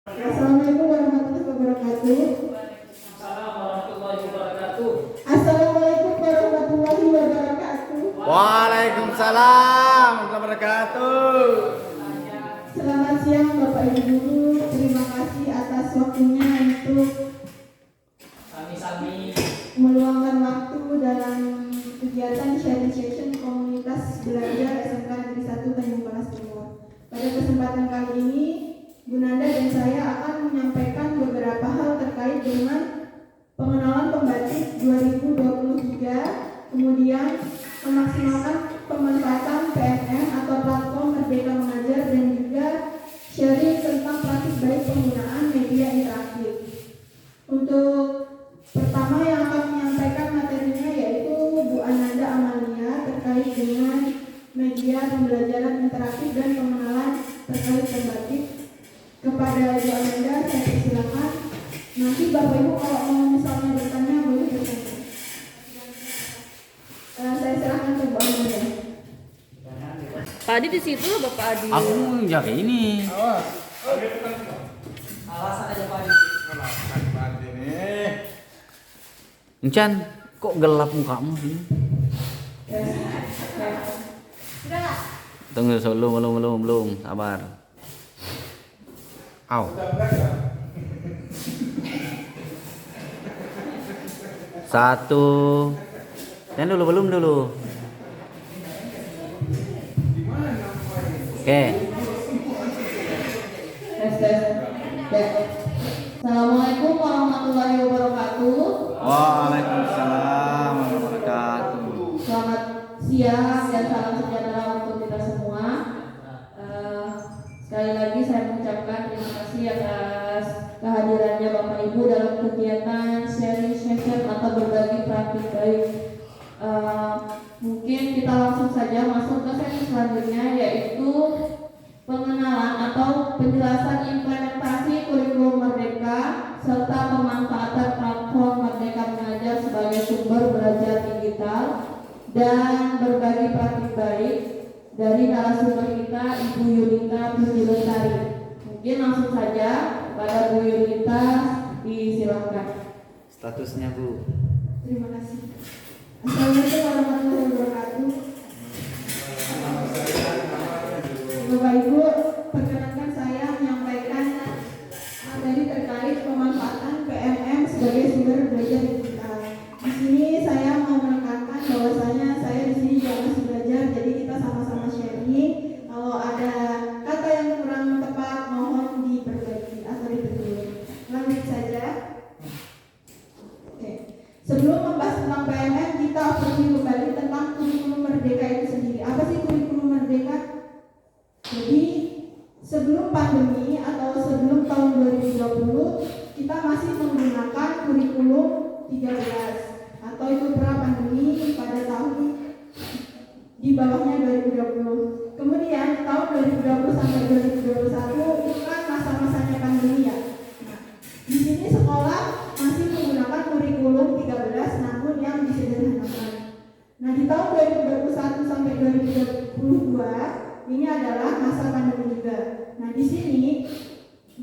Assalamualaikum warahmatullahi wabarakatuh. Assalamualaikum warahmatullahi wabarakatuh. Waalaikumsalam warahmatullahi wabarakatuh. Selamat siang Bapak Ibu Guru. Terima kasih atas waktunya untuk meluangkan waktu dalam kegiatan sharing session komunitas belajar SMK Negeri 1 Tanjung Palas Timur. Pada kesempatan kali ini, Bu Nanda dan saya akan menyampaikan beberapa hal terkait dengan pengenalan pembatik 2023, kemudian memaksimalkan pemanfaatan PMM atau platform Merdeka Mengajar, dan juga sharing tentang praktik baik penggunaan media interaktif. Untuk pertama yang akan menyampaikan materinya yaitu Bu Ananda Amalia terkait dengan media pembelajaran interaktif dan pengenalan terkait pembatik. Kepada Bu Ananda saya persilakan. Nanti Bapak Ibu kalau mau misalnya bertanya boleh bertanya. Saya serahkan ke Bu Ananda. Pak Adi di situ, Bapak Adi. Aku jaga ini. Alasan aja Pak Adi. Encan, kok gelap mukamu sih? Tunggu belum, sabar. Au. Satu. Dan belum dulu. Oke. Assalamualaikum warahmatullahi wabarakatuh. Waalaikumsalam warahmatullahi wabarakatuh. Selamat siang dan salam sejahtera untuk kita semua. Sekali lagi saya mengucapkan terima kasih atas kehadirannya Bapak Ibu dalam kegiatan sharing session atau berbagi praktik baik. Mungkin kita langsung saja masuk ke sesi selanjutnya, yaitu pengenalan atau penjelasan implementasi kurikulum Merdeka serta pemanfaatan platform Merdeka Mengajar sebagai sumber belajar digital dan berbagi praktik baik dari narasumber kita Ibu Yunita Lestari. Mungkin langsung saja kepada Bu Yunita disilakan. Statusnya, Bu. Terima kasih. Assalamualaikum warahmatullahi wabarakatuh. Bapak Ibu, perkenankan saya menyampaikan materi terkait pemanfaatan PMM sebagai sumber belajar digital. Di sini saya mau menekankan bahwasanya saya di sini juga masih belajar, jadi kita sama-sama sharing. Kalau ada kata yang kurang tepat mohon diperbaiki atau ditegur. Lanjut saja. Oke. Sebelum membahas tentang PMM, kita overview kembali tentang kurikulum Merdeka itu sendiri. Apa sih kurikulum Merdeka? Jadi sebelum pandemi atau sebelum tahun 2020 kita masih menggunakan kurikulum 13 atau itu pra pandemi pada tahun di bawahnya 2020. Kemudian tahun 2020 sampai 2021 itu kan masa-masanya pandemi ya. Nah, di sini sekolah masih menggunakan kurikulum 13 namun yang disederhanakan. Nah, di tahun 2021 sampai 2022 ini adalah masa pandemi juga. Nah, di sini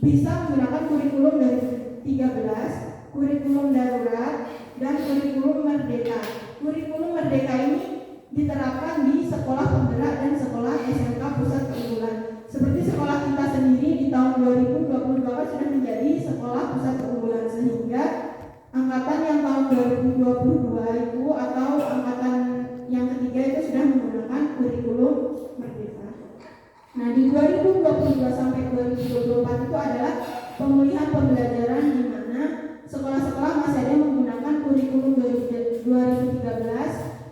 bisa menggunakan kurikulum dari 13, kurikulum darurat, dan kurikulum merdeka. Kurikulum merdeka ini diterapkan di sekolah penggerak dan sekolah SMK pusat keunggulan. Seperti sekolah kita sendiri di tahun 2022 sudah menjadi sekolah pusat keunggulan, sehingga angkatan yang tahun 2022 itu atau angkatan yang ketiga itu sudah menggunakan kurikulum merdeka. Nah, di 2022 sampai 2024 itu adalah pemulihan pembelajaran di mana sekolah-sekolah masih ada yang menggunakan kurikulum 2013,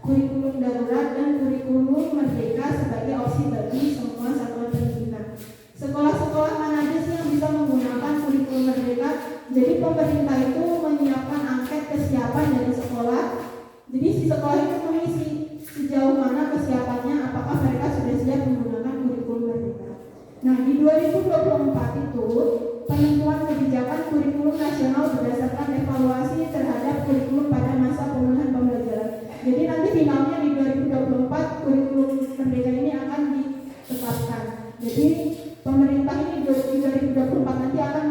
kurikulum darurat, dan kurikulum merdeka sebagai opsi bagi semua satuan pendidikan. Sekolah-sekolah mana aja sih yang bisa menggunakan kurikulum merdeka? Jadi pemerintah itu menyiapkan angket kesiapan dari sekolah. Jadi si sekolah itu mengisi sejauh mana kesiapannya, apakah mereka sudah siap menggunakan kurikulum merdeka. Nah, di 2024 itu penentuan kebijakan kurikulum nasional berdasarkan evaluasi terhadap kurikulum pada masa pemulihan pembelajaran. Jadi nanti finalnya di 2024 kurikulum merdeka ini akan ditetapkan. Jadi pemerintah ini di 2024 nanti akan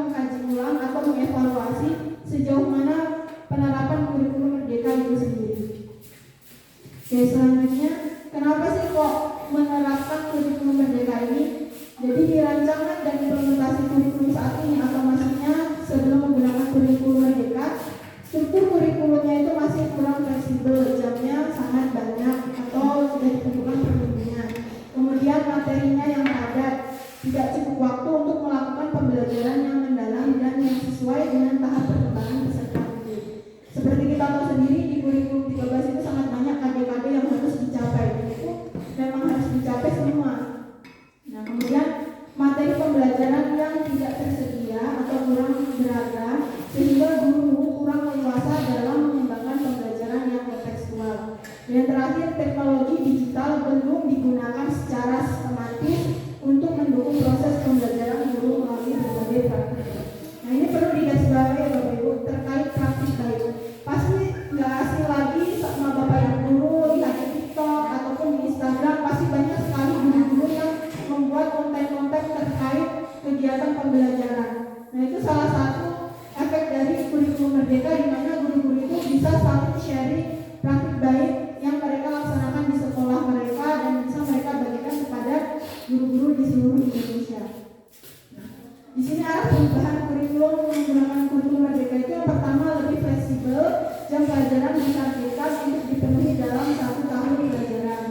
materinya yang padat, tidak cukup waktu untuk melakukan pembelajaran yang mendalam dan yang sesuai dengan tahap perkembangan peserta didik. Seperti kita tahu sendiri di kurikulum 13 itu sangat banyak KD-KD yang harus dicapai, dan itu memang harus dicapai semua. Nah, kemudian materi pembelajaran yang tidak tersedia atau kurang beragam sehingga guru kurang leluasa dalam mengembangkan pembelajaran yang kontekstual. Dan terakhir, teknologi digital belum digunakan secara sistematis untuk mendukung proses pembelajaran guru melalui berbagai praktik. Nah, ini perlu digarisbawahi ya Bapak Ibu terkait praktik baik. Pasti nggak asing lagi sama Bapak Ibu guru lihat di TikTok ataupun di Instagram, pasti banyak sekali guru-guru yang membuat konten-konten terkait kegiatan pembelajaran. Nah, itu salah satu efek dari kurikulum merdeka di mana guru-guru itu bisa saling sharing praktik baik yang mereka laksanakan di sekolah mereka dan bisa mereka bagikan kepada guru-guru di seluruh Indonesia. Nah, di sini arah perubahan kurikulum menggunakan kurikulum merdeka itu yang pertama lebih fleksibel, jam pelajaran ditargetkan untuk dipenuhi dalam 1 tahun pelajaran.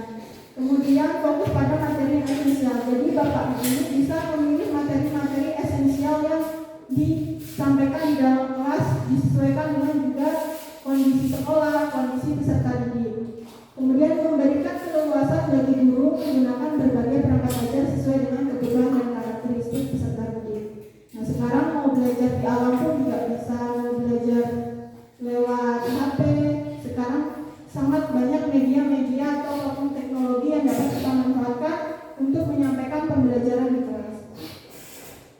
Kemudian fokus pada materi esensial. Jadi Bapak Ibu bisa memilih materi-materi esensial yang disampaikan di dalam kelas disesuaikan dengan juga kondisi sekolah, kondisi peserta didik. Kemudian memberikan keleluasan bagi guru menggunakan berbagai perangkat ajar sesuai dengan kebutuhan dan karakteristik peserta didik. Nah, sekarang mau belajar di alam pun juga bisa, mau belajar lewat HP. Sekarang sangat banyak media-media atau apapun teknologi yang dapat kita manfaatkan untuk menyampaikan pembelajaran di kelas.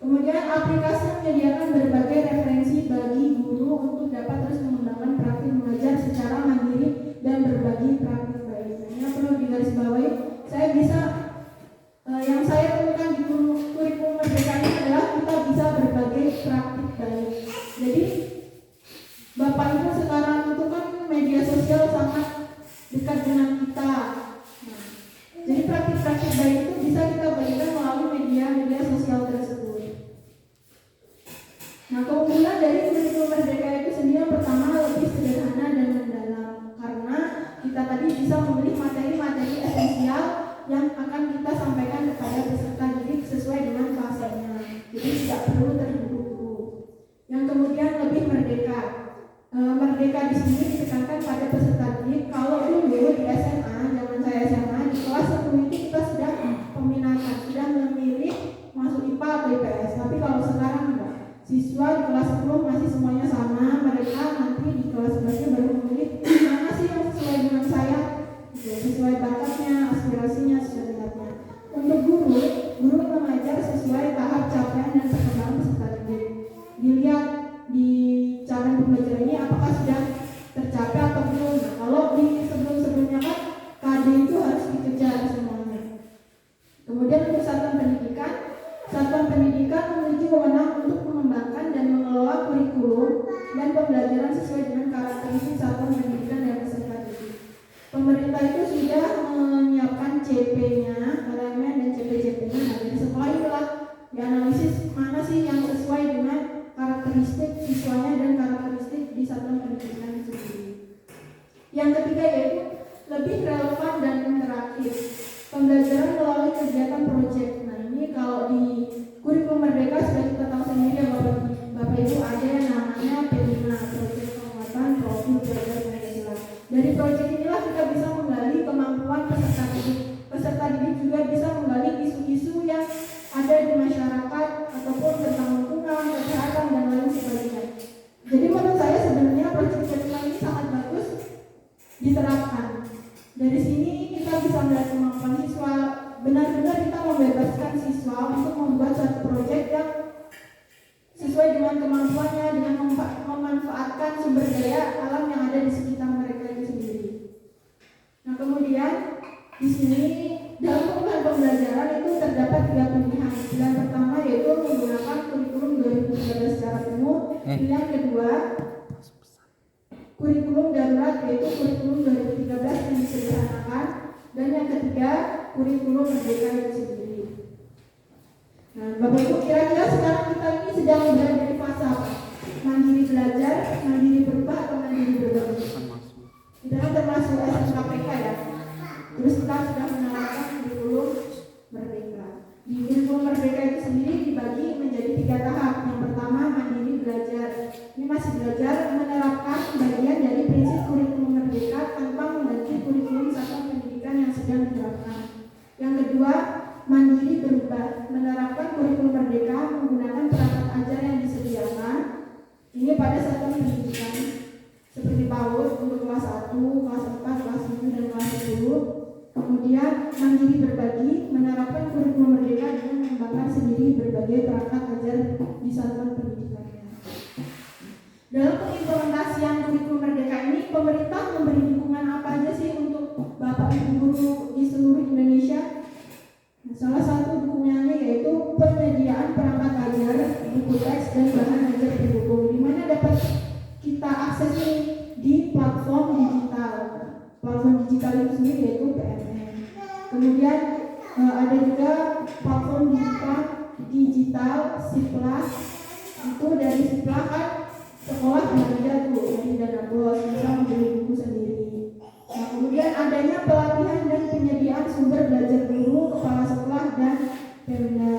Kemudian aplikasi menyediakan berbagai referensi bagi guru untuk dapat terus mengembangkan praktik mengajar secara mandiri dan berbagi praktik baik. Ini perlu digarisbawahi. Saya bisa yang saya temukan di kurikulum merdeka ini adalah kita bisa berbagi praktik baik. Jadi Bapak Ibu sekarang itu kan media sosial sangat dekat dengan kita. Nah, jadi praktik-praktik baik itu bisa kita bagikan melalui media sosial tersebut. Nah, keunggulan dari kurikulum merdeka itu sendiri yang pertama lebih sederhana dan mendalam karena kita tadi bisa memilih materi-materi esensial yang akan kita sampaikan kepada peserta didik sesuai dengan fasenya. Jadi tidak perlu terburu-buru. Yang kemudian lebih merdeka. Merdeka di sini ditekankan pada peserta didik. Kalau dulu di SMA, zaman saya SMA di kelas 10 itu kita sudah peminatan, sudah memilih masuk IPA atau IPS. Tapi kalau sekarang enggak. Siswa di kelas 10 masih semuanya sama, mereka nanti di kelas 11 baru memilih mana sih yang sesuai dengan saya, sesuai bakatnya, aspirasinya, sesuai minatnya. Untuk guru mengajar sesuai tahap capaian dan perkembangan peserta didik. Dilihat di cara pembelajaran ini apakah sudah tercapai atau belum. Nah, kalau di sebelum-sebelumnya kan KD itu harus dikejar semuanya. Kemudian untuk satuan pendidikan memiliki wewenang untuk mengembangkan dan mengelola kurikulum dan pembelajaran sesuai dengan karakteristik satuan pendidikan dan peserta didik. Pemerintah itu sudah menyiapkan CP-nya, elemen dan CP-CP-nya. Nah, dari sekolah itulah dianalisis mana sih yang sesuai dengan karakteristik siswanya dan karakteristik di satuan pendidikan itu sendiri. Yang ketiga yaitu lebih relevan dan interaktif. Pembelajaran melalui kegiatan proyek. Nah, ini kalau di kurikulum merdeka sudah kita tahu sendiri ya Bapak Ibu, ada yang namanya P5, proyek penguatan profil belajar Pancasila. Dari proyek inilah kita bisa menggali kemampuan peserta didik. Peserta didik juga bisa menggali isu-isu yang ada di masyarakat ataupun tentang lingkungan, kesehatan dan lain sebagainya. Jadi menurut saya sebenarnya proyek P5 ini sangat bagus diterapkan. Dari sini kita bisa melihat kemampuan siswa, benar-benar kita membebaskan siswa untuk membuat suatu proyek yang sesuai dengan kemampuannya, dengan memanfaatkan sumber daya alam yang ada di sekitar mereka itu sendiri. Nah, kemudian di sini dalam pembelajaran itu terdapat 3 pilihan. Pilihan pertama yaitu menggunakan kurikulum 2013 secara penuh. Pilihan kedua kurikulum darurat yaitu kurikulum 2013 yang disederhanakan, dan yang ketiga kurikulum merdeka itu sendiri. Nah, Bapak Ibu, kira-kira sekarang kita ini sedang berada di fase apa? Mandiri belajar, mandiri berubah, atau mandiri berbagi? Kita kan termasuk SMKPK ya. Terus kita sudah menerapkan kurikulum merdeka. Di kurikulum Merdeka itu sendiri dibagi menjadi 3 tahap. Yang pertama mandiri belajar. Ini masih belajar menerapkan bagian dari prinsip kurikulum Merdeka tanpa mengganti kurikulum satuan pendidikan yang sedang diterapkan. Yang kedua mandiri berubah, menerapkan kurikulum Merdeka menggunakan perangkat ajar yang disediakan. Ini pada satuan pendidikan seperti PAUD untuk kelas 1, kelas 4, kelas 7, dan kelas 10. Kemudian mandiri berbagi, menerapkan kurikulum Merdeka dengan mengembangkan sendiri berbagai perangkat ajar di satuan pendidikannya. Dalam pengimplementasian kurikulum Merdeka ini, pemerintah memberi dukungan apa aja sih untuk Bapak Ibu guru di seluruh Indonesia? Nah, salah satu dukungannya yaitu penyediaan perangkat ajar, buku teks, dan bahan ajar pendukung, di mana dapat kita akses ini di platform digital. Platform digital itu sendiri yaitu PMN. Kemudian ada juga platform digital Siplah. Itu dari Siplah kan sekolah belajar tuh dari dana bos, bisa membeli buku sendiri. Nah, kemudian adanya pelatihan dan penyediaan sumber belajar guru, kepala sekolah, dan Pemda.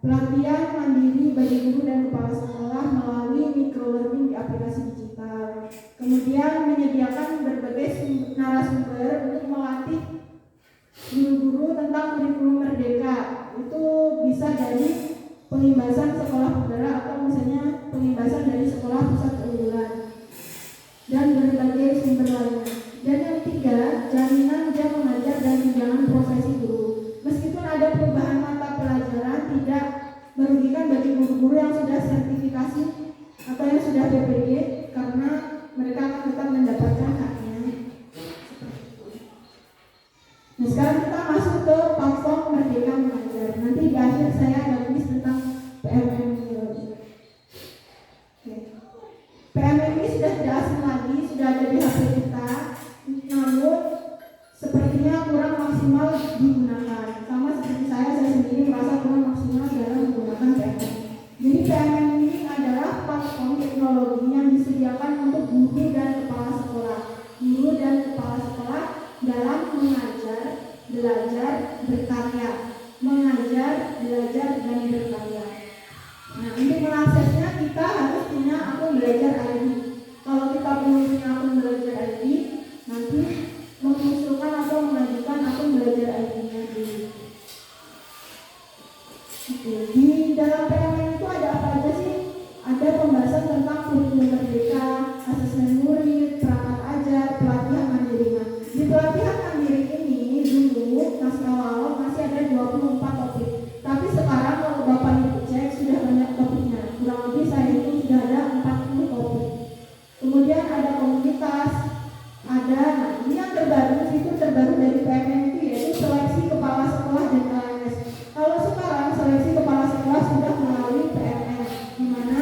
Pelatihan mandiri bagi guru dan kepala sekolah melalui microlearning di aplikasi digital. Kemudian menyediakan berbagai narasumber untuk melatih guru-guru tentang kurikulum Merdeka. Itu bisa dari pengimbasan sekolah penggerak atau misalnya pengimbasan dari sekolah pusat keunggulan dan berbagai sumber lainnya. Dan yang ketiga, jaminan jam mengajar dan tunjangan profesi guru. Meskipun ada perubahan mata pelajaran, tidak merugikan bagi guru-guru yang sudah sertifikasi atau yang sudah PPG, karena mereka akan tetap mendapatkan haknya. Nah, sekarang kita masuk ke platform Merdeka Mengajar. Nanti di akhir saya ada tulis tentang PMM ini. PMM ini sudah tidak asing lagi, sudah ada di HP kita, namun sepertinya kurang maksimal digunakan. Sama seperti saya sendiri merasa kurang maksimal dalam menggunakan PMM. Jadi PMM ini adalah platform teknologi yang disediakan untuk guru dan kepala sekolah. Guru dan kepala sekolah dalam mengajar, belajar, berkarya. Mengajar, belajar, dan berkarya. Nah, untuk mengaksesnya kita harus punya akun belajar ID. Kalau kita punya akun belajar ID, nanti mengusulkan atau mengajukan akun belajar ID-nya dulu. Di dalam PMN itu ada apa aja sih? Ada pembahasan tentang kurikulum Merdeka, asesmen murid, perangkat ajar, pelatihan mandiri. Di pelatihan mandiri ini dulu naskah awal masih ada 24 topik. Tapi sekarang kalau Bapak Ibu cek sudah banyak topiknya. Kurang lebih saya itu sudah ada 40 topik. Kemudian ada komunitas, ada ini yang terbaru, fitur terbaru dari PMN itu yaitu seleksi kepala sekolah dan LMS. Kalau sekarang seleksi kepala sekolah sudah melalui PMN, di mana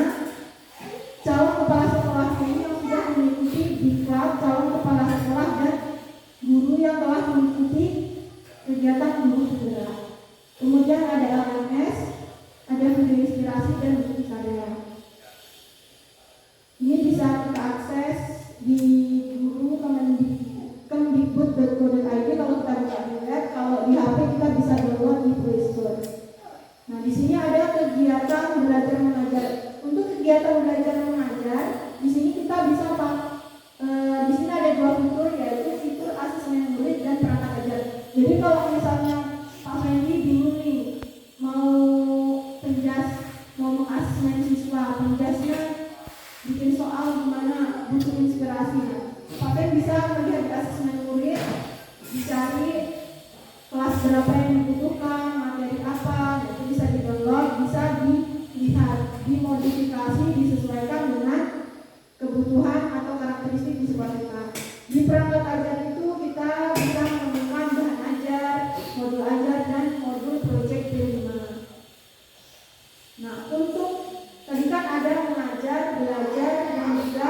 calon kepala sekolah ini yang sudah mengikuti diklat calon kepala sekolah dan guru yang telah mengikuti kegiatan guru bergerak. Kemudian ada LMS, ada video inspirasi dan buku karya. Ini bisa kita akses di guru kemdikbud.go.id kalau kita buka di web. Kalau di HP kita bisa download di Play Store. Nah, di sini ada kegiatan belajar mengajar. Untuk kegiatan belajar mengajar, di sini kita bisa di sini ada 2 fitur, yaitu fitur asesmen murid dan perangkat ajar. Jadi kalau misalnya Pak Fendi bingung nih mau mengasesmen siswa, penjasnya bikin soal gimana, butuh inspirasi. Pak Fendi bisa melihat di asesmen murid, dicari kelas berapa yang dibutuhkan, materi apa, itu bisa di-download, bisa dilihat, dimodifikasi, disesuaikan dengan kebutuhan atau karakteristik di sekolah kita. Di perangkat ajar itu kita bisa menemukan bahan ajar, modul ajar, dan modul project D5. Nah, untuk tadi kan ada mengajar, belajar, dan juga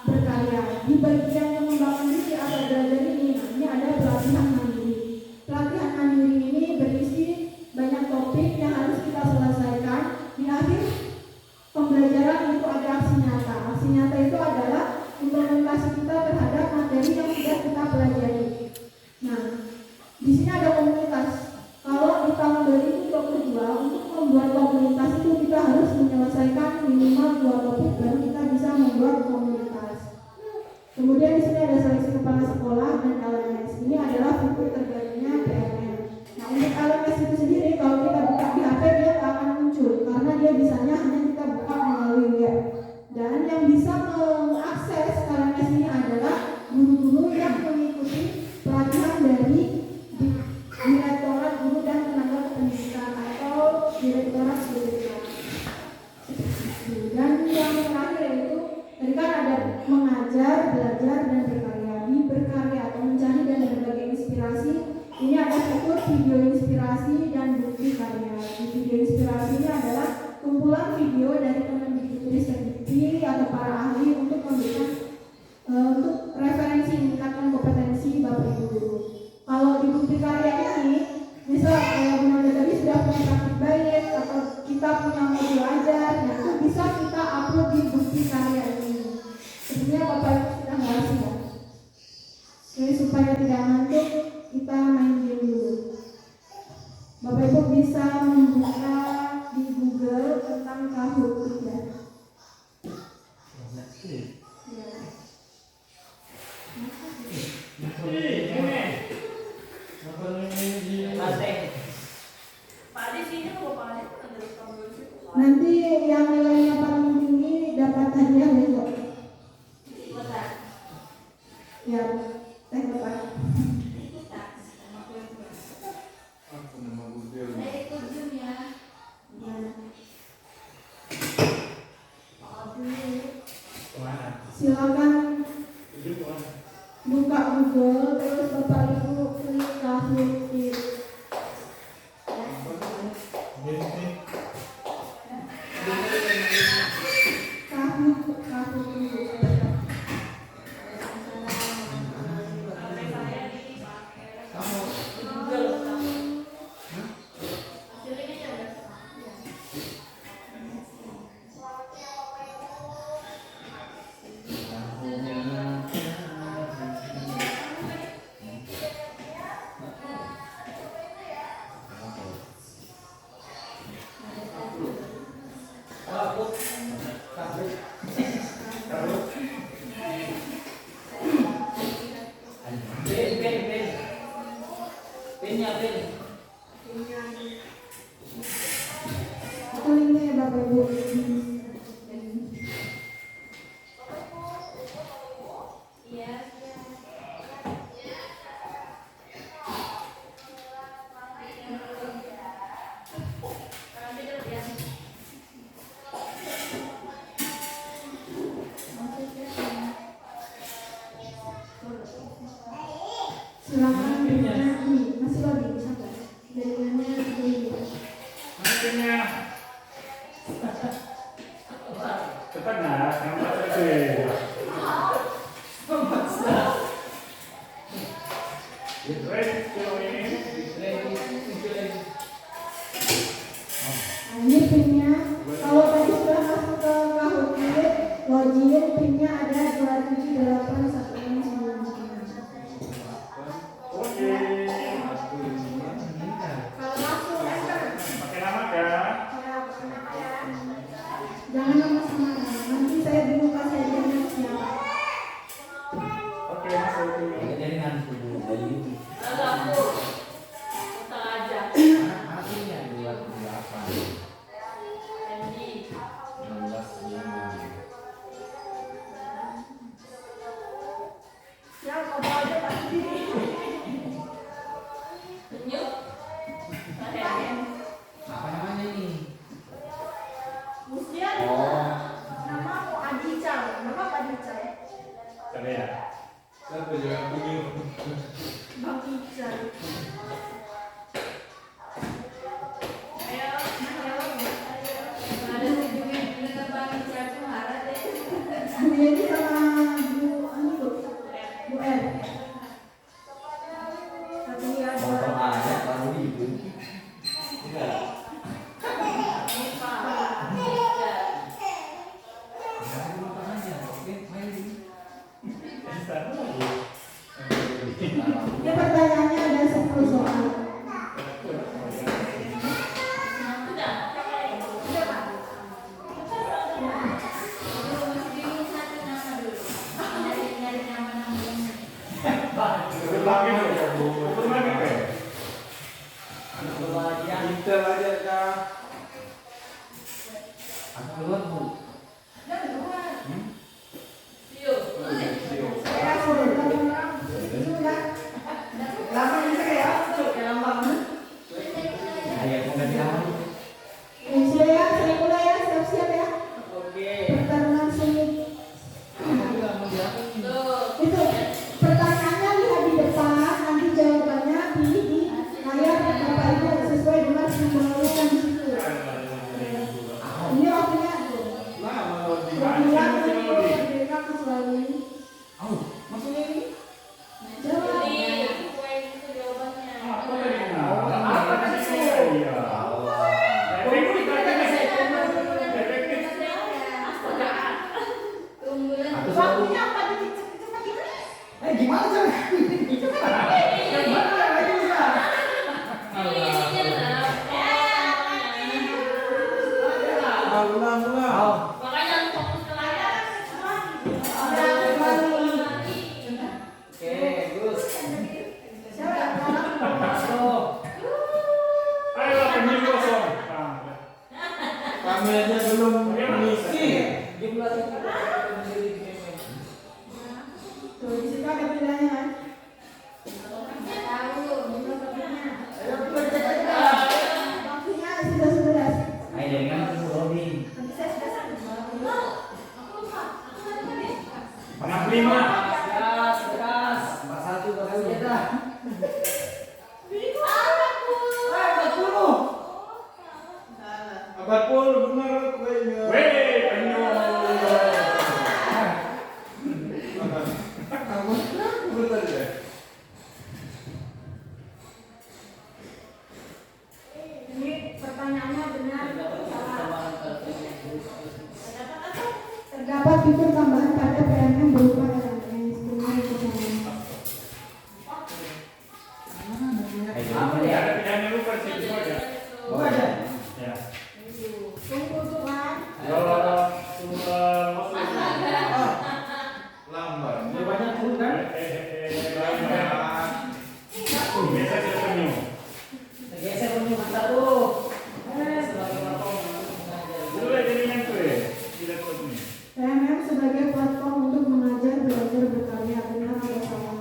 berkarya. Di bagian pengembangan diri atau belajar ini, nah ini ada pelatihan mandiri. Pelatihan mandiri ini berisi banyak topik yang harus kita selesaikan. Di akhir pembelajaran itu ada aksi nyata. Aksi nyata itu adalah implementasi kita terhadap materi yang sudah kita membuat komunitas itu kita harus menyelesaikan minimal 2 topik baru kita bisa membuat komunitas. Kemudian di sini ada seleksi kepala sekolah dan LMS. Ini adalah fitur terbarunya PMN. Nah, untuk LMS itu sendiri kalau kita buka di HP dia tak akan muncul karena dia bisanya hanya kita buka melalui web. Dan yang bisa mengakses LMS ini adalah guru-guru yang mengikuti pelatihan dari Direktorat Guru dan Tenaga Kependidikan atau Direktorat Pendidikan. Dan yang terakhir yaitu tadi kan ada mengajar, belajar, dan berkarya. Di berkarya atau mencari dan berbagi inspirasi, ini ada fitur video inspirasi dan bukti karya. Di video inspirasi ini adalah kumpulan video dari Kemendikbudristek Dikti atau para ahli untuk memberikan untuk referensi meningkatkan kompetensi Bapak Ibu guru. Kalau di bukti karya ini, misal Bunda tadi sudah punya praktik baik atau kita punya modul ajar, nah itu bisa kita upload di bukti karya ini. Sebenarnya Bapak Ibu sudah bahas ya. Jadi supaya tidak ngantuk, kita main game dulu. Bapak Ibu bisa membuka di Google tentang Kahoot 3. Ya. Nanti yang nilainya paling tinggi dapat hadiah besok. Ya, teh depan. Silakan buka Google, terus Bapak Ibu klik Kahoot Kids. Itu linknya ya Bapak Ibu. Silakan ini masih lagi sabar. Jadinya begini. Cepat nak, nampak saja. Ini pinnya, kalau tadi sudah masuk ke Kahoot Kids, login pinnya ada 2781699. Oke. Kalau masuk Pakai nama kan? jangan nama samaran, nanti saya bingung kasih hadiahnya ke siapa. Oke, masuk dulu. Jaringan tubuh dari Aku keluar bu. Saya sudah lama ini saya Ayah mau ganti apa? sudah ya, saya mulai ya, siap-siap ya. Pertarungan sengit. Itu pertanyaannya lihat di depan, nanti jawabannya pilih di layar Bapak Ibu sesuai dengan simbolnya yang di situ. Ini waktunya Maksudnya ini? jawab. Apa tadi? Apa sih? Iya. Efektif efektif. Waktunya apa? Cepat gimana? Gimana cara? Makanya fokus ke layar. Ayo penyim kosong. Kami aja belum mengisi. Tuh di situ ada pilihannya kan? Waktunya sudah 11. Ayah jangan Robi. Pernah 5. Satu baru ya dah. Abad pun benar kayaknya. Weh, penyu. Betul deh. Ini pertanyaannya benar atau salah? Terdapat fitur tambahan pada PMM berupa RMS. Benar atau salah? Apa dia? Ada pilihannya lu versi itu aja. Oh ada. Ya. Tunggu Tuhan. Lambat. Banyak pun kan? Biasa sudah penyu. Geser punya satu. Dulu aja dengan tuh ya. Tidak tahu ini. PMM sebagai platform untuk mengajar, belajar, berkarya. Benar atau salah?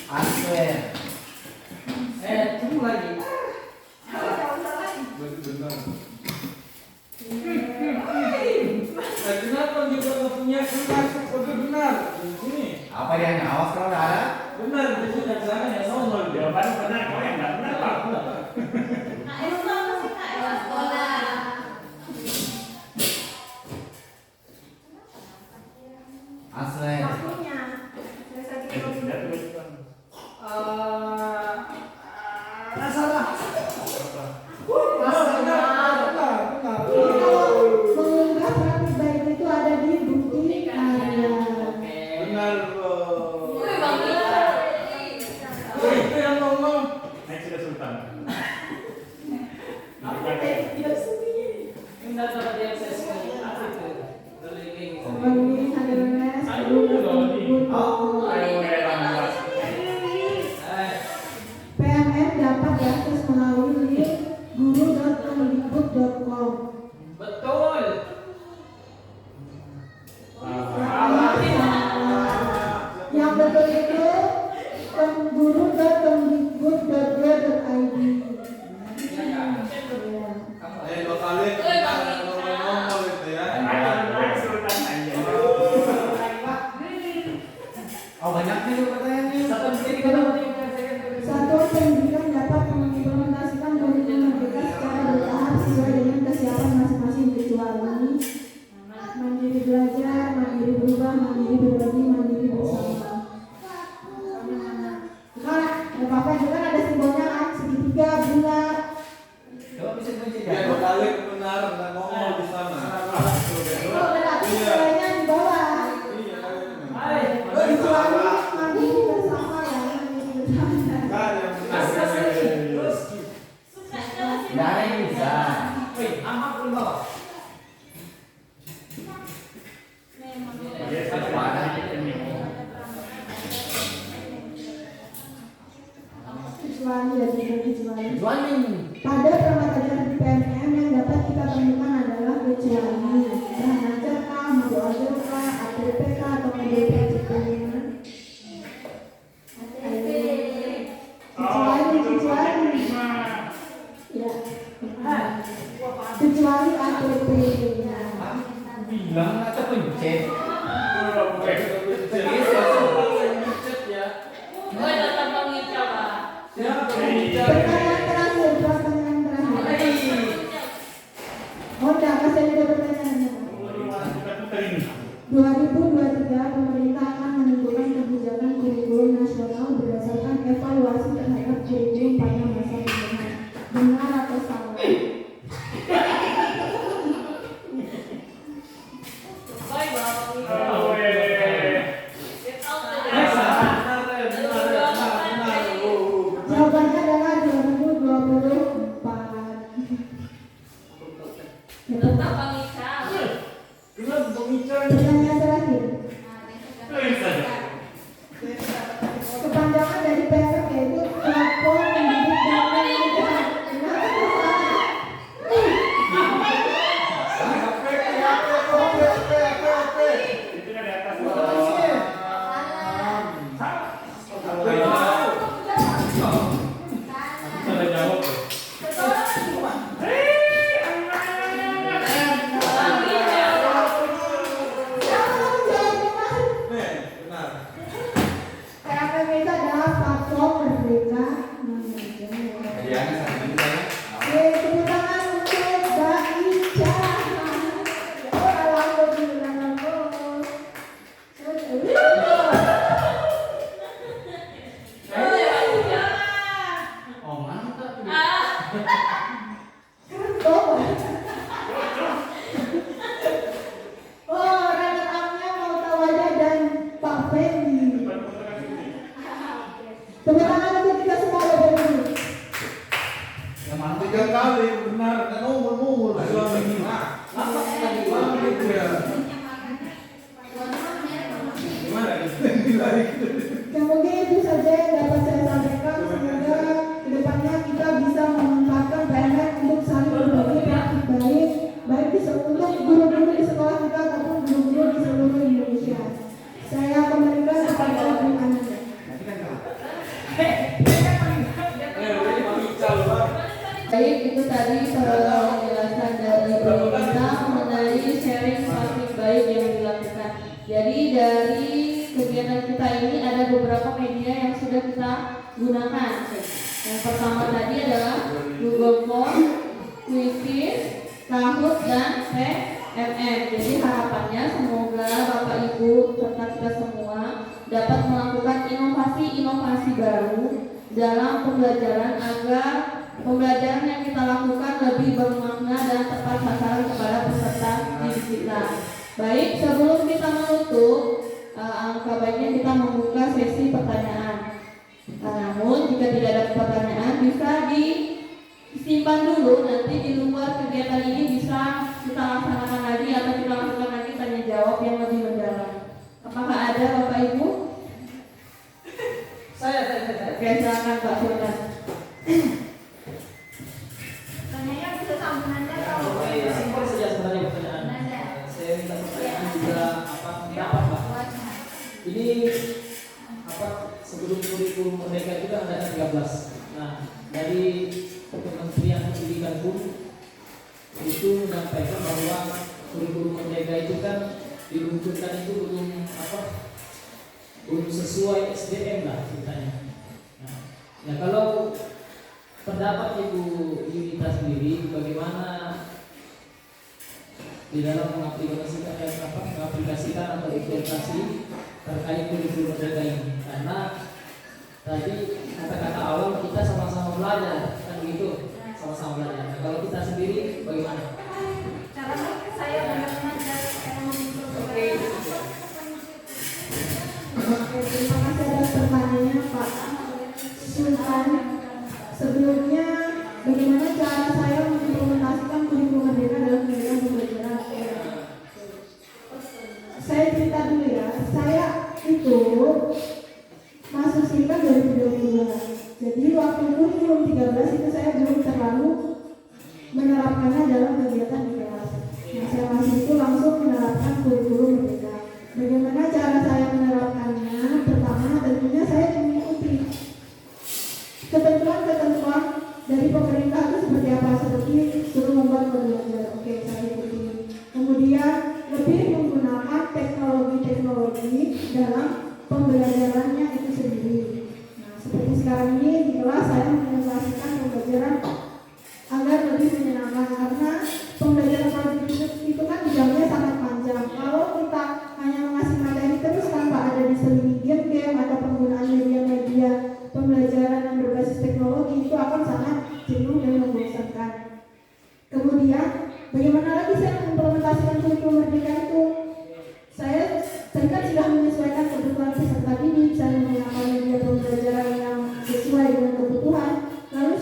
Answer. Tunggu lagi. Benar. Kenapa juga nggak punya kelas? Benar. Ini. Apa dia hanya awas kalau nggak ada? Benar. Itu dari sana ya nongol. Jawabannya benar, kau yang nggak benar Pak. Asli. Waktunya. Tidak tulis. Salah. Mengunggah praktik baik itu ada di bukti karya. Benar. Wih, Itu yang ngomong. Naik sudah sultan. Sebagai HRMS, Ayo lambat. PMM dapat diakses melalui link guru.kemdikbud.com. betul. Yang betul itu guru.kemdikbud.go.id. Dua kali ngomong itu ya. Naik sultan aja. Oh banyak nih pertanyaannya. Satuan pendidikan dapat mengimplementasikan kurikulum merdeka secara bertahap sesuai dengan kesiapan masing-masing kecuali mandiri belajar, mandiri berubah, mandiri berbagi, mandiri bersama. Nah, Bapak juga ada simbolnya kan, segitiga, bulat. Coba bisa kunci Ya dua kali benar dan ngomong di sana. Itu berarti nilainya di bawah. Iya. Kecuali mandiri bersama ya, mandiri bersama. Kan yang benar. Tidak ada yang bisa. Biasa ada penyu. Kecuali Pada permasalahan PMM yang dapat kita temukan adalah kecuali bahan ajar kah, modul ajar kah, ATP kah, atau modul PCP. Kecuali ya, kecuali ATP. bilang atau pencet. Oh, datang pengicar lah. Pertanyaan terakhir. Honda, kasih ada pertanyaannya. 2023 pemerintah akan menentukan kebijakan kurikulum nasional berdasarkan evaluasi terhadap kurikulum pada masa pemerintahan. Benar atau salah? Bye, Bang. Jawabannya adalah 2024. Tetap pengicar. Pertanyaan terakhir. Kepanjangan dari PMM yaitu platform pendidik dan pengajar. Benar atau salah? Itu ada atas. Ada jawab. Benar. PMM itu adalah platform merdeka. Iya, Tepuk tangan untuk Mbak Ica. Oh, alhamdulillah. Oh mantap. Oh, runner-up-nya mau Tawaja dan Pak Fendi. Tepuk tangan untuk kita semua Bapak Ibu. Yang mantap. 3 kali benar dan umur suami kita. Apa tadi? Gitu ya. Gimana gitu? Ya mungkin itu saja yang dapat saya sampaikan. Semoga kedepannya kita bisa memanfaatkan PMM untuk saling berbagi praktik baik untuk guru-guru di sekolah kita ataupun guru-guru di seluruh Indonesia. Saya kembalikan kepada Bu Ananda. Baik, itu tadi penjelasan dari pemerintah mengenai sharing praktik baik yang dilakukan. Jadi dari kegiatan kita ini ada beberapa media yang sudah kita gunakan. Yang pertama tadi adalah Google Form, Quizizz, Kahoot, dan PMM. Jadi harapannya semoga Bapak Ibu serta kita semua dapat melakukan inovasi-inovasi baru dalam pembelajaran agar pembelajaran yang kita lakukan lebih bermakna dan tepat sasaran kepada peserta didik kita. Baik, sebelum kita menutup, alangkah baiknya kita membuka sesi pertanyaan. Namun jika tidak ada pertanyaan bisa disimpan dulu, nanti di luar kegiatan ini bisa kita laksanakan lagi atau kita lakukan lagi tanya jawab yang lebih mendalam. Apakah ada Bapak Ibu? Saya. Oke, silakan Pak Sultan. Tanyanya bisa sambungannya kalau Simpel saja sebenarnya pertanyaan. Saya minta pertanyaan juga pendapat Pak. Ini sebelum kurikulum merdeka itu kan ada 13. Nah, dari Kementerian Pendidikan pun itu menyampaikan bahwa kurikulum merdeka itu kan diluncurkan itu belum sesuai SDM lah ceritanya. Nah, kalau pendapat Ibu Yunita sendiri bagaimana di dalam mengaplikasikan atau implementasi terkait kurikulum merdeka ini? Karena tadi kata-kata awal kita sama-sama belajar kan gitu, sama-sama belajar. Nah, kalau kita sendiri bagaimana? cara saya mengajar Oke. terima kasih atas pertanyaannya Pak Sultan. Sebelumnya, bagaimana cara saya mengimplementasikan kurikulum merdeka dalam kegiatan pembelajaran? Saya cerita dulu ya. Saya itu masuk SINKA 2022. Jadi waktu waktu kurikulum 13 itu saya belum terlalu menerapkannya dalam kegiatan di kelas. Nah, saya masih itu langsung menerapkan kurikulum merdeka. Bagaimana cara saya menerapkannya? Pertama, tentunya saya mengikuti ketentuan-ketentuan dari pemerintah itu seperti apa, seperti suruh membuat belajar. Oke, saya ikuti. Kemudian lebih menggunakan teknologi-teknologi dalam pembelajarannya itu sendiri. Nah, seperti sekarang ini di kelas saya mengimplementasikan pembelajaran agar lebih menyenangkan, karena pembelajaran produktif itu kan jamnya sangat panjang. Kalau kita hanya mengasih materi terus tanpa ada diselingi game-game atau penggunaan media-media pembelajaran yang berbasis teknologi, itu akan sangat jenuh dan membosankan. Kemudian bagaimana lagi saya mengimplementasikan kurikulum merdeka itu? Saya kan sudah menyesuaikan kebutuhan peserta didik, saya menggunakan media pembelajaran yang sesuai dengan kebutuhan. Lalu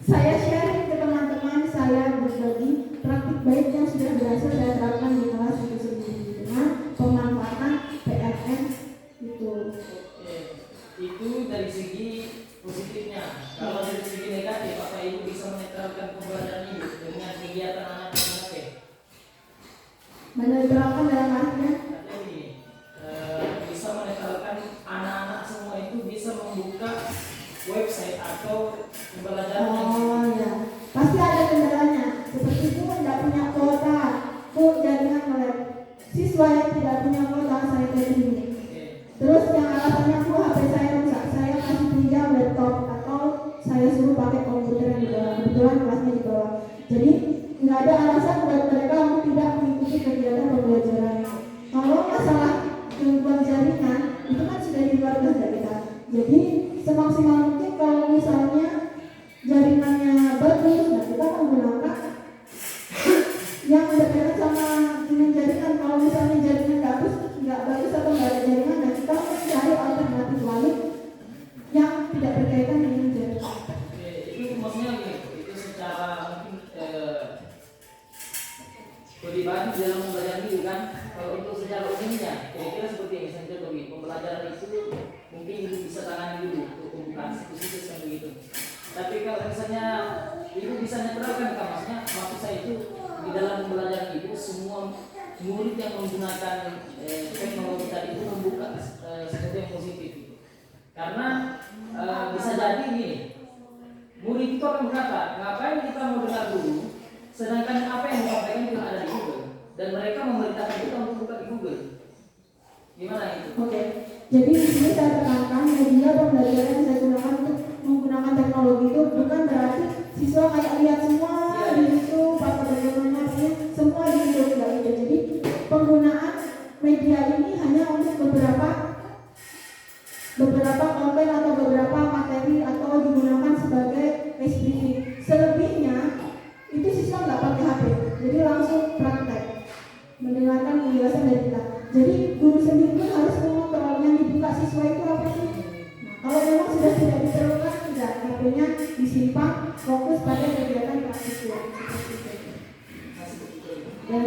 saya sharing ke teman-teman, saya berbagi praktik baik yang sudah berhasil saya terapkan di kelas itu sendiri dengan pemanfaatan PLN itu. Itu dari segi positifnya. Kalau dari segi negatif, apa ibu bisa menetralkan pembelajaran ibu dengan kegiatan anak-anak? Menerapkan dalam artinya Jadi bisa menetralkan anak-anak semua itu bisa membuka website atau pembelajaran ya, pasti ada kendalanya. Seperti itu tidak punya kuota, jaringan melek. Siswa yang tidak punya kuota saya terima. Terus yang alasannya HP saya rusak, saya kasih pinjam laptop atau saya suruh pakai komputer yang di bawah. Kebetulan kelasnya di bawah. Jadi nggak ada alasan buat mereka untuk tidak mengikuti kegiatan pembelajaran. Kalau masalah gangguan jaringan itu kan sudah di luar dari kita. Jadi semaksimal mungkin kalau misalnya jaringannya bagus, nah kita menggunakan yang berkaitan sama dengan jaringan. Kalau misalnya jaringan nggak bagus atau nggak ada jaringan, nah kita mencari alternatif lain yang tidak berkaitan dengan jaringan. Itu maksudnya itu secara mungkin pribadi dalam pembelajaran itu kan. Kalau untuk secara umumnya kira-kira seperti yang misalnya contoh pembelajaran itu mungkin ibu bisa tangani dulu untuk pembukaan situs-situs yang begitu. Tapi kalau misalnya ibu bisa netralkan, maksudnya maksud saya itu di dalam pembelajaran itu semua murid yang menggunakan teknologi tadi itu membuka sesuatu yang positif gitu. Karena bisa jadi nih murid itu akan berkata, ngapain kita mau dengar dulu, sedangkan apa yang disampaikan itu ada di Google dan mereka memerintahkan kita untuk buka di Google. Gimana itu? Oke. Jadi di sini saya tekankan media pembelajaran yang saya gunakan untuk menggunakan teknologi itu bukan berarti siswa kayak lihat semua di YouTube atau bagaimana semua di YouTube, enggak gitu. Jadi penggunaan media ini hanya untuk beberapa konten atau beberapa materi atau digunakan sebagai case briefing. Selebihnya itu siswa nggak pakai HP, jadi langsung praktek mendengarkan penjelasan dari kita. Jadi guru sendiri pun harus mengontrol yang dibuka siswa itu apa sih. Nah, kalau memang sudah tidak diperlukan, tidak, HP-nya disimpan, fokus pada kegiatan praktik. Dan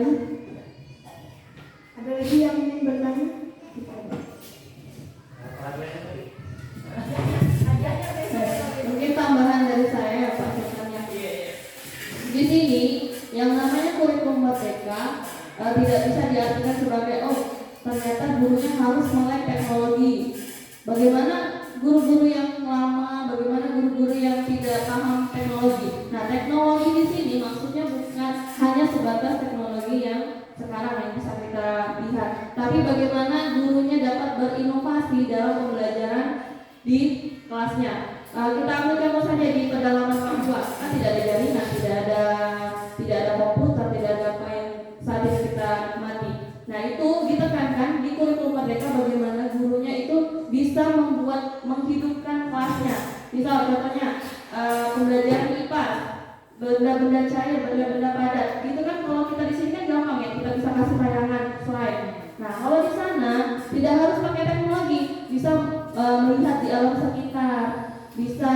ada lagi yang ingin bertanya? Mungkin tambahan dari saya ya Pak Sekretaris. Di sini yang namanya kurikulum merdeka tidak bisa diartikan sebagai ternyata gurunya harus melek teknologi. Bagaimana guru-guru yang lama, bagaimana guru-guru yang tidak paham teknologi. Nah, teknologi di sini maksudnya bukan hanya sebatas teknologi yang sekarang yang bisa kita lihat, tapi bagaimana gurunya dapat berinovasi dalam pembelajaran di kelasnya. Kita ambil contoh saja di pedalaman Papua, kan tidak ada jaringan, tidak ada komputer, tidak ada apa yang saat ini kita nikmati. Nah, itu ditekankan di kurikulum merdeka bagaimana gurunya itu bisa menghidupkan kelasnya. Misal contohnya pembelajaran IPA, benda-benda cair, benda-benda padat. Itu kan kalau kita di sini kan gampang ya, kita bisa kasih tayangan slide. Nah, kalau di sana tidak harus pakai teknologi, bisa melihat di alam sekitar, bisa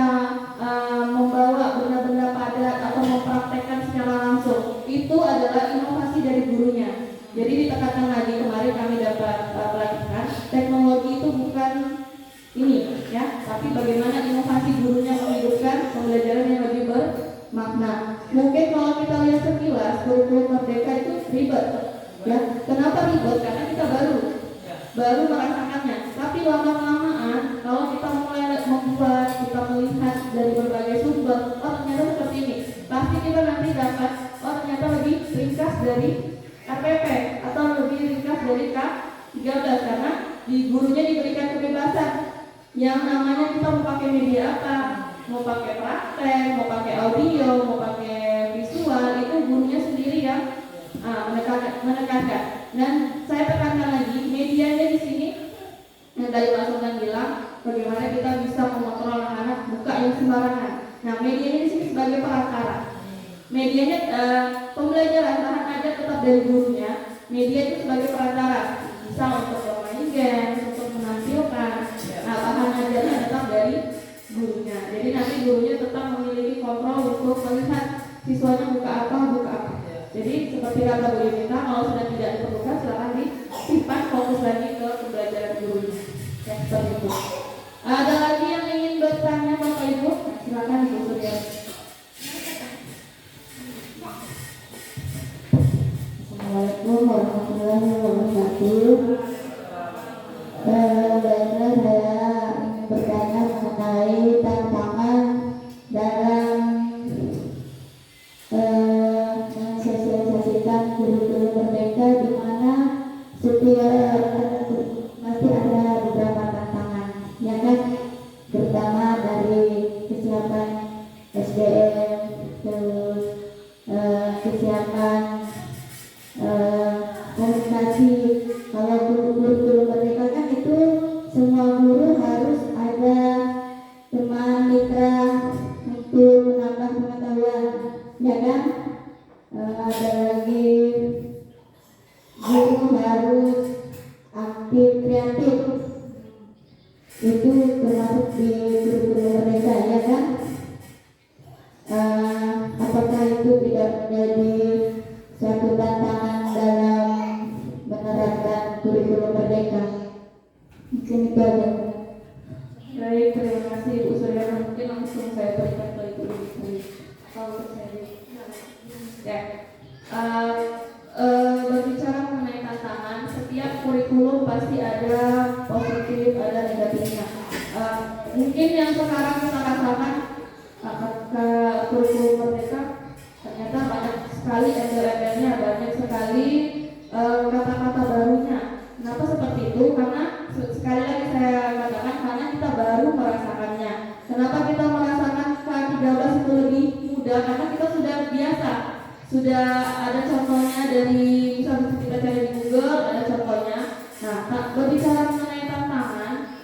membawa benda-benda padat atau mempraktekkan secara langsung. Itu adalah inovasi dari gurunya. Jadi ditekankan lagi, kemarin kami dapat pelatihan teknologi itu bukan ini ya, tapi bagaimana inovasi Nah, mungkin kalau kita lihat sekilas kurikulum Merdeka itu ribet, ya. Kenapa ribet? Karena kita baru merasakannya. Tapi lama-lamaan kalau kita mulai membuat, kita melihat dari berbagai sumber, oh ternyata seperti ini, pasti kita nanti dapat, oh ternyata lebih ringkas dari RPP atau lebih ringkas dari K13, karena di gurunya diberikan kebebasan. Yang namanya kita mau pakai media apa, mau pakai praktek, mau pakai audio, mau pakai visual, itu gurunya sendiri yang menekankan. Dan saya tekankan lagi, medianya di sini yang tadi Pak Sultan bilang, bagaimana kita bisa mengontrol anak-anak buka yang sembarangan. Nah, medianya di sini sebagai perantara. Medianya pembelajaran bahan ajar tetap dari gurunya, media itu sebagai perantara, bisa untuk bermain game, untuk menampilkan. Nah, bahan ajarnya tetap dari gurunya. Jadi nanti gurunya tetap memiliki kontrol untuk melihat siswanya buka apa. Jadi seperti kata Bu Yunita, kalau sudah tidak diperlukan silakan disimpan, fokus lagi ke pembelajaran gurunya. Ya, seperti itu. Ada lagi yang ingin bertanya Bapak Ibu? Silakan Ibu Surya. Assalamualaikum warahmatullahi wabarakatuh. Baiklah, saya ingin bertanya mengenai tantangan dalam mensosialisasikan kurikulum Merdeka, di mana setiap masih ada beberapa tantangan, ya kan? Terutama dari kesiapan SDM, terus kesiapan komunikasi. Kalau kurikulum Merdeka kan itu semua guru harus ada teman mitra untuk menambah pengetahuan, ya kan? Ada lagi guru harus aktif kreatif, itu termasuk di kurikulum Merdeka, ya kan? Apakah itu tidak menjadi suatu tantangan dalam menerapkan kurikulum Merdeka? Mungkin itu aja. Baik, terima kasih Ibu Surya. Mungkin langsung saya berikan ke Ibu Ibu. Kalau saya ya, berbicara mengenai tantangan, setiap kurikulum pasti ada positif, ada negatifnya. Mungkin yang sekarang kita rasakan, kurikulum Merdeka ternyata banyak sekali embel-embelnya, banyak sekali kata-kata barunya. Kenapa seperti itu? Karena sekali lagi saya katakan, karena kita baru merasakannya. Kenapa kita merasakan K13 itu lebih mudah? Karena kita sudah biasa, sudah ada contohnya dari, misalnya kita cari di Google, ada contohnya. Nah, berbicara mengenai tantangan,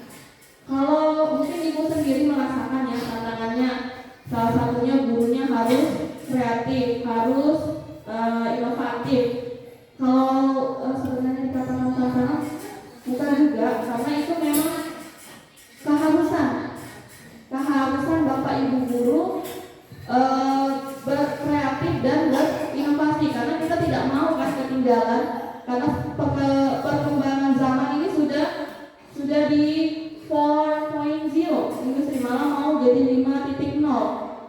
kalau mungkin Ibu sendiri merasakan ya tantangannya, salah satunya gurunya harus kreatif, harus inovatif. Kalau sebenarnya dikatakan tantangan, bukan juga, karena itu memang keharusan Bapak Ibu guru berkreatif dan berinovasi, karena kita tidak mau kan ketinggalan, karena perkembangan zaman ini sudah di 4.0, industri malah mau jadi 5.0.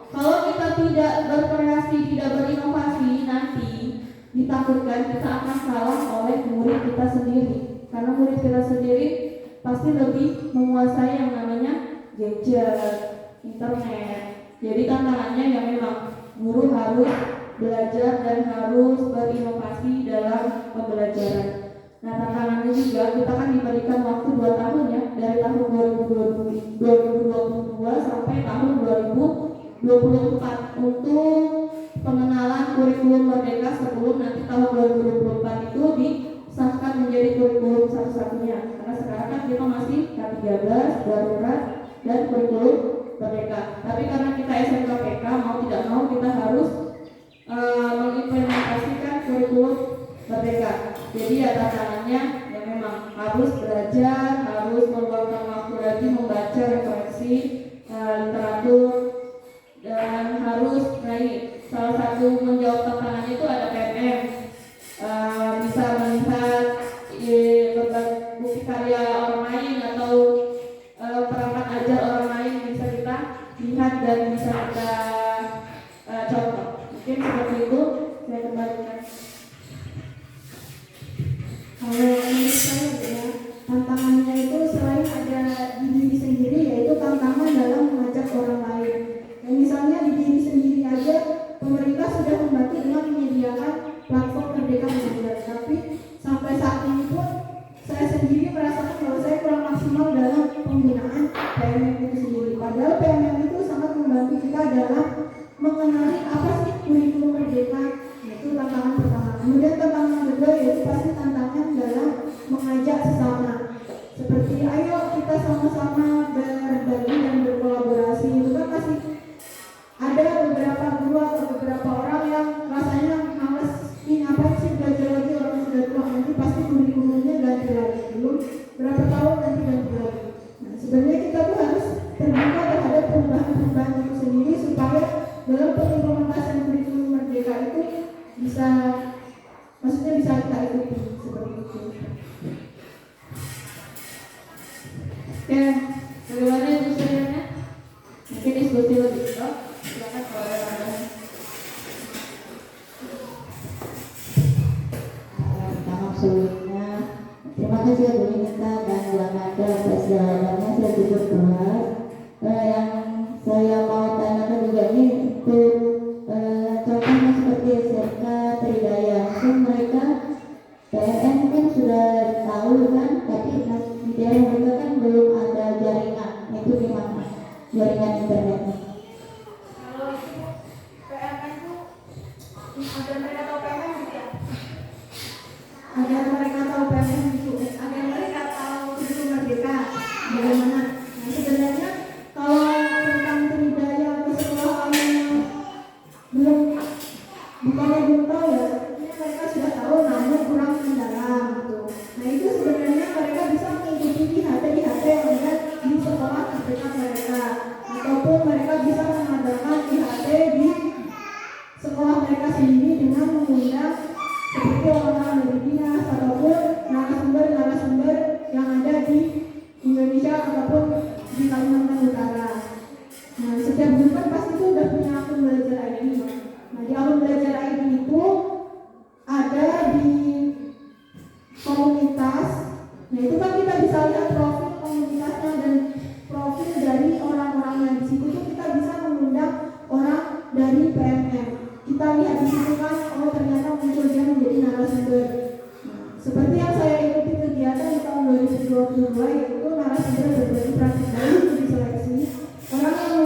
Kalau kita tidak berkreasi, tidak berinovasi, nanti ditakutkan kita akan kalah oleh murid kita sendiri, karena murid kita sendiri pasti lebih menguasai yang namanya gadget, internet. Jadi tantangannya yang memang guru harus belajar dan harus berinovasi dalam pembelajaran. Nah, tantangannya juga kita kan diberikan waktu 2 tahun ya, dari tahun 2022 sampai tahun 2024 untuk pengenalan kurikulum Merdeka sebelum nanti tahun 2024 itu disahkan menjadi kurikulum satu-satunya. Karena sekarang kan kita masih K13, darurat, dan kurikulum Merdeka. Tapi karena kita SMKPK, mau tidak mau kita harus mengimplementasikan kurikulum Merdeka. Jadi ya tantangannya ya memang harus belajar, harus meluangkan waktu lagi membaca referensi literatur, dan harus salah satu menjawab tantangannya itu ada PMM, bisa melihat bukti karya orang lain atau perangkat ajar orang lain, bisa kita lihat dan bisa kita contoh. seperti itu, saya kembalikan. Kalau menurut saya ya, tantangannya itu selain ada di diri sendiri, yaitu tantangan dalam mengajak orang lain. Dan misalnya di diri sendiri aja, pemerintah sudah membantu dengan menyediakan platform Merdeka Belajar. Tapi sampai saat ini pun saya sendiri merasakan bahwa saya kurang maksimal dalam penggunaan PMM itu sendiri. Padahal PMM itu sangat membantu kita dalam mengenali apa sih kurikulum Merdeka. Itu tantangan pertama. Kemudian tantangan kedua yaitu pasti tantangan dalam mengajak sesama. Seperti ayo kita sama-sama berbagi dan berkolaborasi. Itu kan masih ada beberapa guru atau beberapa orang yang rasanya males, ini apa sih belajar lagi, orang sudah tua nanti pasti kurikulumnya ganti lagi, belum berapa tahun nanti ganti lagi. Nah, sebenarnya kita tuh harus terbuka terhadap perubahan-perubahan itu sendiri supaya dalam pengimplementasian kurikulum Merdeka itu bisa, maksudnya bisa kita ikuti seperti itu. Oke, bagaimana itu sebenarnya? Mungkin diskusi lebih jauh. Silakan kalau ada tambahan. Pertama sebelumnya terima kasih ya Bu Nita dan Bu Nada atas jawabannya, saya cukup puas. Yang saya mau tanyakan juga ini untuk contohnya seperti SMK Tridaya, kan mereka PMN kan sudah tahu kan, tapi di daerah mereka kan belum ada jaringan, itu gimana jaringan internetnya? Kalau itu PMN itu agar mereka tahu PMN gitu ya? Agar mereka tahu PMN gitu, agar mereka tahu kurikulum Merdeka bagaimana. Nah sebenarnya kalau tentang Tridaya atau sekolah lain yang bukannya belum tahu ya, sebenarnya mereka sudah tahu namun kurang mendalam gitu. Nah itu sebenarnya mereka bisa mengikuti IHT yang ada di sekolah terdekat mereka, ataupun mereka bisa mengadakan IHT di sekolah mereka sendiri dengan mengundang seperti orang-orang dari dinas ataupun narasumber-narasumber yang ada di Indonesia ataupun di Kalimantan Utara. Nah setiap guru kan pasti itu udah punya akun belajar ID. Nah di akun belajar ID itu ada di komunitas. Nah itu kan kita bisa lihat profil komunitasnya dan profil dari orang-orangnya. Di situ tuh kita bisa mengundang orang dari PMM. Kita lihat di situ kan, oh ternyata muncul dia menjadi narasumber. Nah, seperti yang saya ikuti kegiatan di tahun 2022 yaitu narasumber berbagi praktik baik itu diseleksi. Orang yang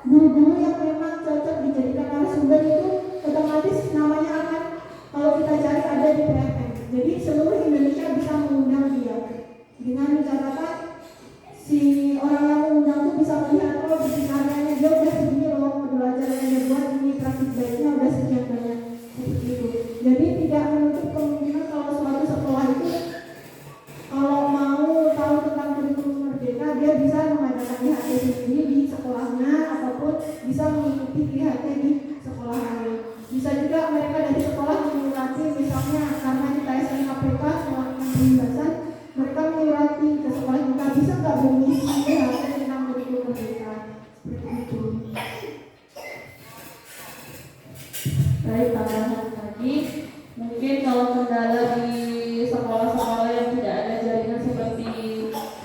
guru-guru yang memang cocok dijadikan narasumber itu otomatis namanya akan kalau kita cari ada di PMM. Jadi seluruh Indonesia bisa mengundang dia dengan catatan si orang yang mengundang itu bisa melihat oh di karyanya dia udah segini loh, belajar yang dia buat ini praktik baiknya udah sekian banyak seperti itu. Jadi tidak menutup kemungkinan kalau suatu sekolah itu kalau mau tahu tentang kurikulum Merdeka dia bisa mengadakan IHT sendiri di sekolahnya ataupun bisa mengikuti IHT di sekolah lain. Bisa juga mereka dari sekolah menyurati misalnya karena kita SNKPK melakukan pembahasan, mereka menyurati ke sekolah kita bisa nggak mengisi IHT tentang kurikulum Merdeka seperti itu. Baik, tambahan lagi. Mungkin kalau kendala di sekolah-sekolah yang tidak ada jaringan seperti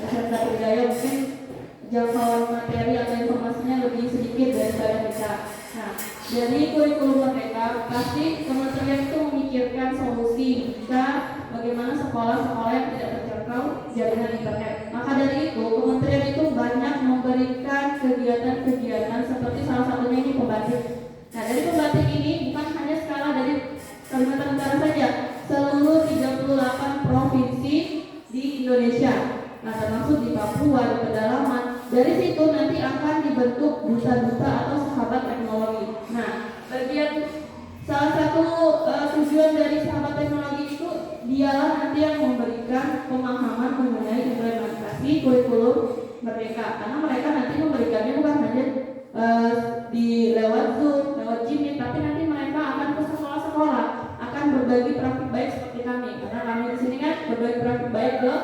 SMK Tridaya mungkin jangkauan materi atau informasinya lebih sedikit daripada kita. Nah, dari kurikulum Merdeka pasti kementerian itu memikirkan solusi jika bagaimana sekolah-sekolah yang tidak terjangkau jaringan internet. Maka dari itu kementerian itu banyak memberikan kegiatan-kegiatan seperti salah satunya ini pembatik. Nah, dari pembatik ini bukan hanya skala dari Kalimantan Utara saja, seluruh 38 provinsi di Indonesia. Nah, termasuk di Papua, di pedalaman. Dari situ nanti akan dibentuk duta-duta atau sahabat teknologi. Nah, bagian salah satu tujuan dari sahabat teknologi itu dialah nanti yang memberikan pemahaman mengenai implementasi kurikulum Merdeka. Karena mereka nanti memberikannya bukan hanya di lewat Zoom, lewat Jimmy, tapi nanti mereka akan ke sekolah-sekolah, akan berbagi praktik baik seperti kami. Karena kami di sini kan berbagi praktik baik ke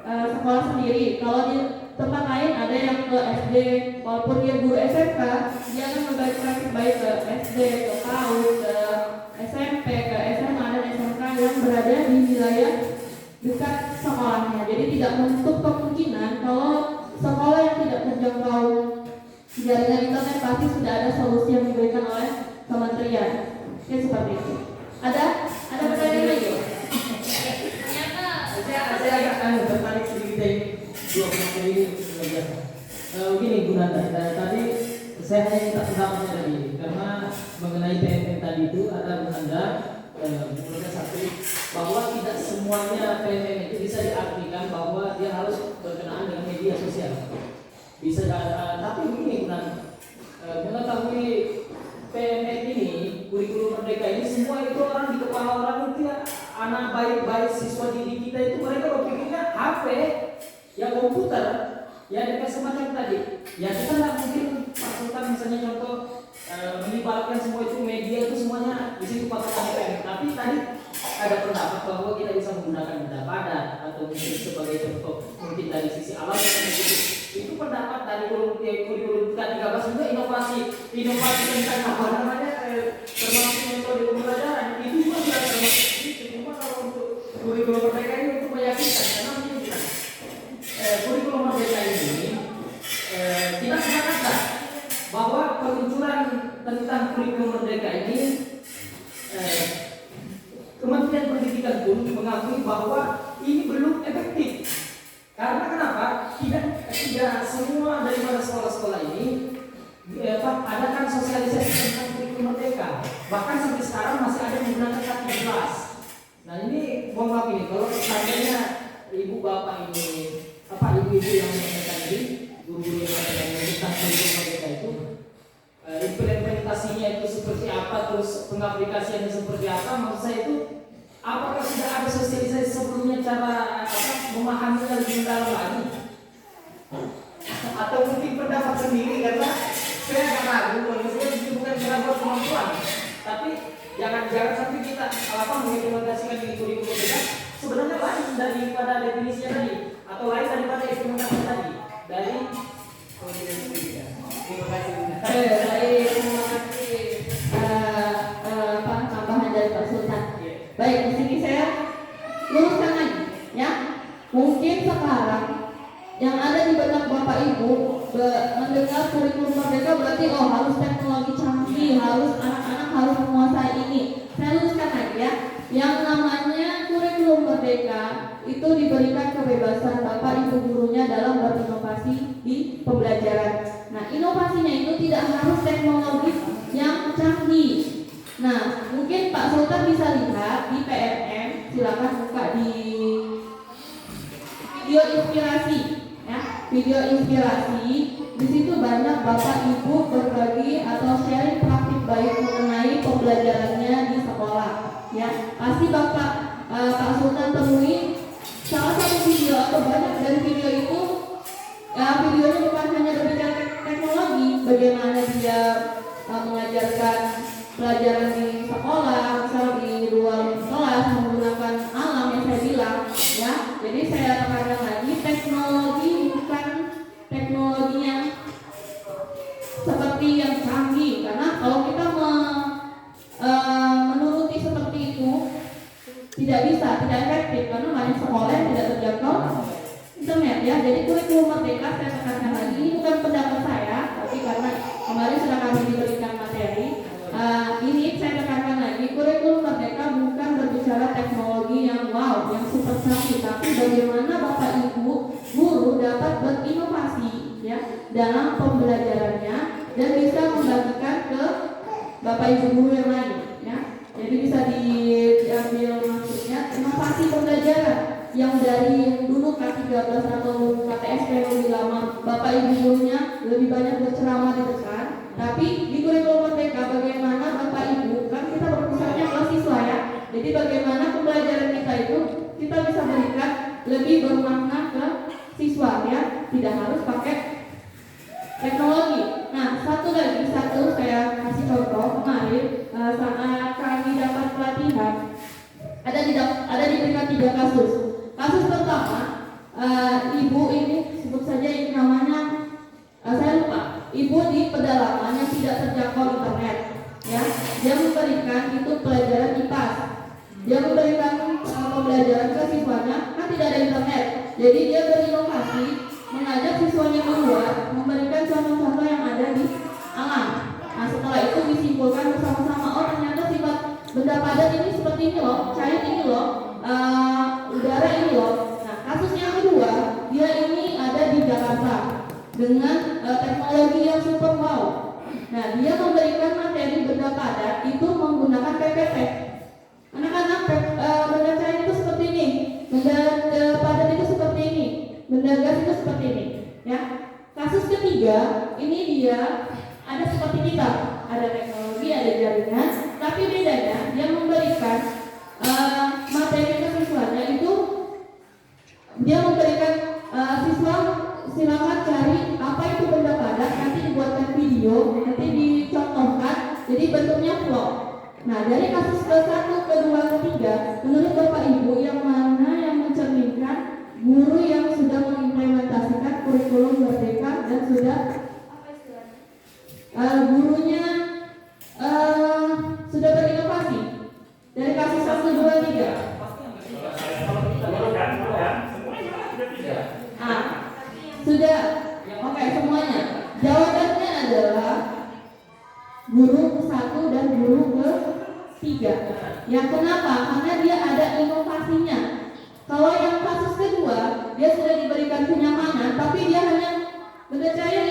sekolah sendiri. Kalau di tempat lain ada yang ke SD, walaupun dia guru SMK, dia akan berbagi praktik baik ke SD, ke PAUD, dekat sekolahnya. Jadi tidak menutup kemungkinan kalau sekolah yang tidak terjangkau jaringan internet pasti sudah ada solusi yang diberikan oleh kementerian. Ya seperti itu. Ada pertanyaan lagi? Saya agak tertarik sedikit dari dua materi ini luar biasa. Begini Bu Nanda, tadi saya hanya minta pendapatnya tadi karena mengenai PMM tadi itu ada Bu Nanda menurut satu bahwa tidak semuanya PMM itu bisa diartikan bahwa dia harus berkenaan dengan media sosial. Bisa tapi begini Bu Nanda, mengetahui PMM ini, kurikulum merdeka ini semua itu orang di kepala orang itu ya, anak baik-baik siswa didik kita itu mereka berpikirnya HP, ya komputer, ya dengan semacam tadi. Ya kita nggak mungkin pasukan misalnya contoh melibatkan semua itu media itu semuanya di situ pakai PMM. Tapi tadi ada pendapat bahwa kita bisa menggunakan benda padat atau mungkin sebagai contoh mungkin dari sisi alam itu pendapat dari kurikulum K13 juga inovasi tentang apa namanya termasuk metode pembelajaran itu juga sudah termasuk itu. Cuma kalau untuk kurikulum merdeka ini untuk meyakinkan karena mungkin kurikulum merdeka ini kita sepakat bahwa peluncuran tentang kurikulum merdeka ini Kementerian Pendidikan pun mengakui bahwa ini belum efektif. Karena kenapa? Tidak semua daripada sekolah-sekolah ini adakan sosialisasi tentang kurikulum merdeka. Bahkan sampai sekarang masih ada yang menggunakan K13. Nah ini mohon maaf ini kalau seandainya ibu bapak ini ibu-ibu yang menyampaikan tadi, guru-guru yang menyampaikan tentang kurikulum merdeka itu implementasinya itu seperti apa, terus pengaplikasiannya seperti apa, maksud saya itu apakah sudah ada sosialisasi sebelumnya cara memahaminya lebih mendalam lagi, atau mungkin pendapat sendiri karena saya agak ragu kalau saya itu bukan cara buat kemampuan, tapi jangan sampai kita mengimplementasikan di kurikulum kita sebenarnya lain daripada definisinya tadi atau lain daripada implementasi tadi dari Kementerian Pendidikan. Terima kasih. Baik, terima kasih tambahan dari Pak Sultan. Baik, di sini saya luruskan lagi, ya. Mungkin sekarang yang ada di benak Bapak Ibu mendengar kurikulum merdeka berarti harus teknologi canggih, harus anak-anak harus menguasai ini. Saya luruskan lagi ya. Yang namanya kurikulum merdeka itu diberikan kebebasan Bapak Ibu gurunya dalam berinovasi di pembelajaran. Nah, inovasinya itu tidak harus teknologi yang canggih. Nah, mungkin Pak Sultan bisa lihat di PMM, silakan buka di video inspirasi, ya. Video inspirasi. Di situ banyak Bapak Ibu berbagi atau sharing praktik baik mengenai pembelajarannya di sekolah, ya. Pasti Pak Sultan temui salah satu video atau banyak dari video itu, ya, videonya bukan hanya berbicara teknologi, bagaimana dia mengajarkan pelajaran di sekolah, misal di ruang kelas menggunakan alam yang saya bilang, ya. Jadi saya tekankan lagi, teknologi bukan teknologinya seperti yang canggih, karena kalau kita menuruti seperti itu tidak efektif karena banyak sekolah yang tidak terjangkau internet, ya. Jadi kurikulum merdeka saya tekankan lagi, ini bukan pendapat saya, tapi karena kemarin sudah kami diberikan materi, ini saya tekankan lagi, kurikulum merdeka bukan berbicara teknologi yang wow, yang super canggih, tapi bagaimana Bapak Ibu guru dapat berinovasi, ya, dalam pembelajarannya dan bisa membagikan ke Bapak Ibu guru yang lain, ya. Jadi bisa diambil maksudnya inovasi pembelajaran yang dari dulu K13 atau KTSP lebih lama Bapak Ibu gurunya lebih banyak berceramah di depan, tapi di kurikulum merdeka bagaimana Bapak Ibu, kan kita berpusatnya ke siswa, ya. Jadi bagaimana pembelajaran kita itu kita bisa berikan lebih bermakna ke siswa, ya, tidak harus pakai teknologi. Nah, satu saya kasih contoh kemarin saat kami dapat pelatihan ada diberikan 3 kasus. Kasus pertama, ibu ini sebut saja ini namanya saya lupa. Ibu di pedalaman yang tidak terjangkau internet, ya. Dia memberikan itu pelajaran IPAS. Dia memberikan pembelajaran ke siswanya. kan tidak ada internet. Jadi dia berinovasi mengajak siswanya keluar, memberikan contoh-contoh yang ada di alam. Nah, setelah itu disimpulkan bersama-sama, oh ternyata sifat benda padat ini seperti ini loh, cair ini loh, udara ini loh. Nah, kasus yang kedua, dia ini ada di Jakarta dengan teknologi yang super wow. Nah, dia memberikan materi benda padat itu menggunakan PPT. Anak-anak, benda cair itu seperti ini, benda padat itu seperti ini, benda gas itu seperti ini. Ya. Kasus ketiga, ini dia ada seperti kita, ada teknologi, ada jaringan, tapi bedanya dia memberikan materi ke siswanya itu, dia memberikan siswa silakan cari apa itu benda padat, nanti dibuatkan video, nanti dicontohkan, jadi bentuknya vlog. Nah, dari kasus ke-1, ke-2, ke-3, menurut Bapak Ibu yang mana yang mencerminkan guru yang sudah mengimplementasikan kurikulum Merdeka dan sudah gurunya sudah berinovasi? Dari kasus 1, 2, 3. Sudah. Oke, semuanya. Jawabannya adalah guru ke-1 dan guru ke-3. Yang kenapa? Karena dia ada inovasinya. Kalau yang kasus kedua, dia sudah diberikan kenyamanan, tapi dia hanya benda cair